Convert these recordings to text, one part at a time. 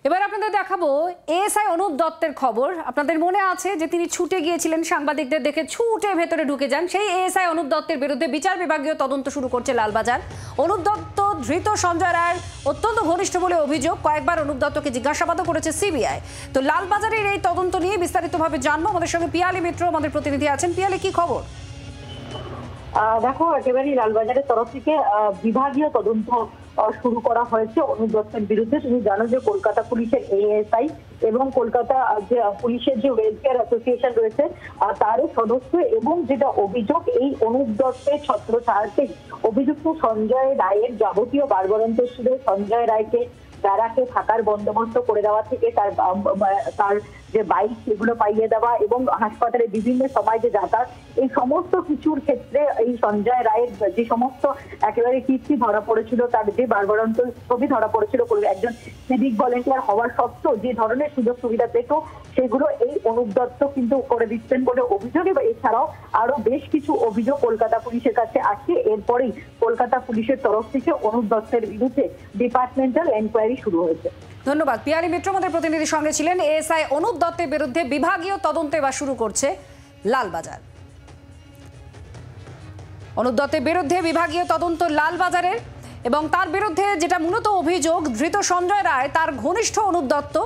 এবার আপনাদের দেখাবো এএসআই অনুপ দত্তের খবর। আপনাদের মনে আছে যে তিনি ছুটে গিয়েছিলেন, সাংবাদিকদের দেখে ছুটে ভেতরে ঢুকে যান। সেই এএসআই অনুপ দত্তের বিরুদ্ধে বিচার বিভাগীয় তদন্ত শুরু করছে লালবাজার। অনুপ দত্ত ধৃত সঞ্জয় রায়ের অত্যন্ত ঘনিষ্ঠ বলে অভিযোগ। কয়েকবার অনুপ দত্তকে জিজ্ঞাসাবাদও করেছে সিবিআই। তো লালবাজারের এই তদন্ত নিয়ে বিস্তারিতভাবে জানবো। আমাদের সঙ্গে পিয়ালি মিত্র আমাদের প্রতিনিধি আছেন। পিয়ালি, কি খবর? দেখো, একেবারেই লালবাজারের তরফ থেকে বিভাগীয় তদন্ত শুরু করা হয়েছে অনুপ দত্তের বিরুদ্ধে। তুমি জানো যে কলকাতা পুলিশের এএসআই এবং কলকাতা যে পুলিশের যে ওয়েলফেয়ার অ্যাসোসিয়েশন রয়েছে তারও সদস্য, এবং যেটা অভিযোগ, এই অনুপ দত্তের ছত্রছায়াতে অভিযুক্ত সঞ্জয় রায়ের যাবতীয় বাড়বাড়ন্ত ছিল। সঞ্জয় রায়কে ব্যারাকে থাকার বন্দোবস্ত করে দেওয়া থেকে তার যে বাইক সেগুলো পাইয়ে দেওয়া এবং হাসপাতালে বিভিন্ন সময় যে যাতায়াত, এই সমস্ত কিছুর ক্ষেত্রে এই সঞ্জয় রায়ের যে সমস্ত একেবারে কীর্তি ধরা পড়েছিল, তার যে বাড়বাড়ন্ত ছবি ধরা পড়েছিল, একজন সিভিক ভলেন্টিয়ার হওয়ার সত্ত্বেও যে ধরনের সুযোগ সুবিধা পেত সেগুলো এই অনুপ দত্ত কিন্তু করে দিচ্ছেন বলে অভিযোগ। এবং এছাড়াও আরো বেশ কিছু অভিযোগ কলকাতা পুলিশের কাছে আসছে। এরপরেই কলকাতা পুলিশের তরফ থেকে অনুপ দত্তের বিরুদ্ধে ডিপার্টমেন্টাল এনকোয়ারি শুরু হয়েছে। ধন্যবাদ। পিয়ালি মিত্র আমাদের প্রতিনিধির সঙ্গে ছিলেন। এএসআই অনুপ দত্তের বিরুদ্ধে বিভাগীয় তদন্ত এবার শুরু করছে লালবাজার। অনুপ দত্তের বিরুদ্ধে বিভাগীয় তদন্ত লালবাজারের, এবং তার বিরুদ্ধে যেটা মূলত অভিযোগ, ধৃত সঞ্জয় রায় তার ঘনিষ্ঠ অনুপ দত্ত।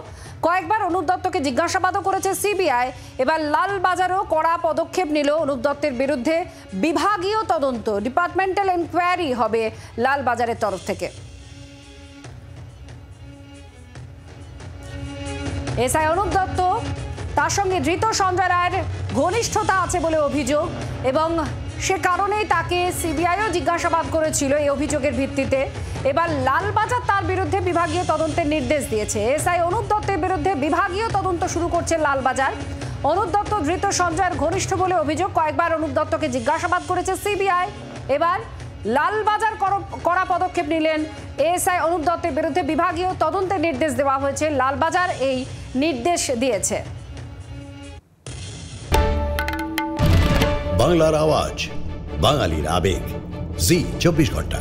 কয়েকবার অনুপ দত্তকে জিজ্ঞাসাবাদও করেছে সিবিআই। এবার লালবাজারও কড়া পদক্ষেপ নিল। অনুপ দত্তের বিরুদ্ধে বিভাগীয় তদন্ত, ডিপার্টমেন্টাল এনকোয়ারি হবে লালবাজারের তরফ থেকে। এসআই অনুপ দত্ত, তার সঙ্গে ধৃত সঞ্জয় রায়ের ঘনিষ্ঠতা আছে বলে অভিযোগ, এবং সে কারণেই তাকে সিবিআইও জিজ্ঞাসাবাদ করেছিল এই অভিযোগের ভিত্তিতে। এবার লালবাজার তার বিরুদ্ধে বিভাগীয় তদন্তের নির্দেশ দিয়েছে। এসআই অনুপ দত্তের বিরুদ্ধে বিভাগীয় তদন্ত শুরু করছে লালবাজার। অনুপ দত্ত ধৃত সঞ্জয়ের ঘনিষ্ঠ বলে অভিযোগ। কয়েকবার অনুপ দত্তকে জিজ্ঞাসাবাদ করেছে সিবিআই। এবার লালবাজার কড়া পদক্ষেপ নিলেন। এএসআই অনুপ দত্তের বিরুদ্ধে বিভাগীয় তদন্তের নির্দেশ দেওয়া হয়েছে। লালবাজার এই নির্দেশ দিয়েছে। বাংলার আওয়াজ, বাঙালির আবেগ, জি 24 ঘন্টা।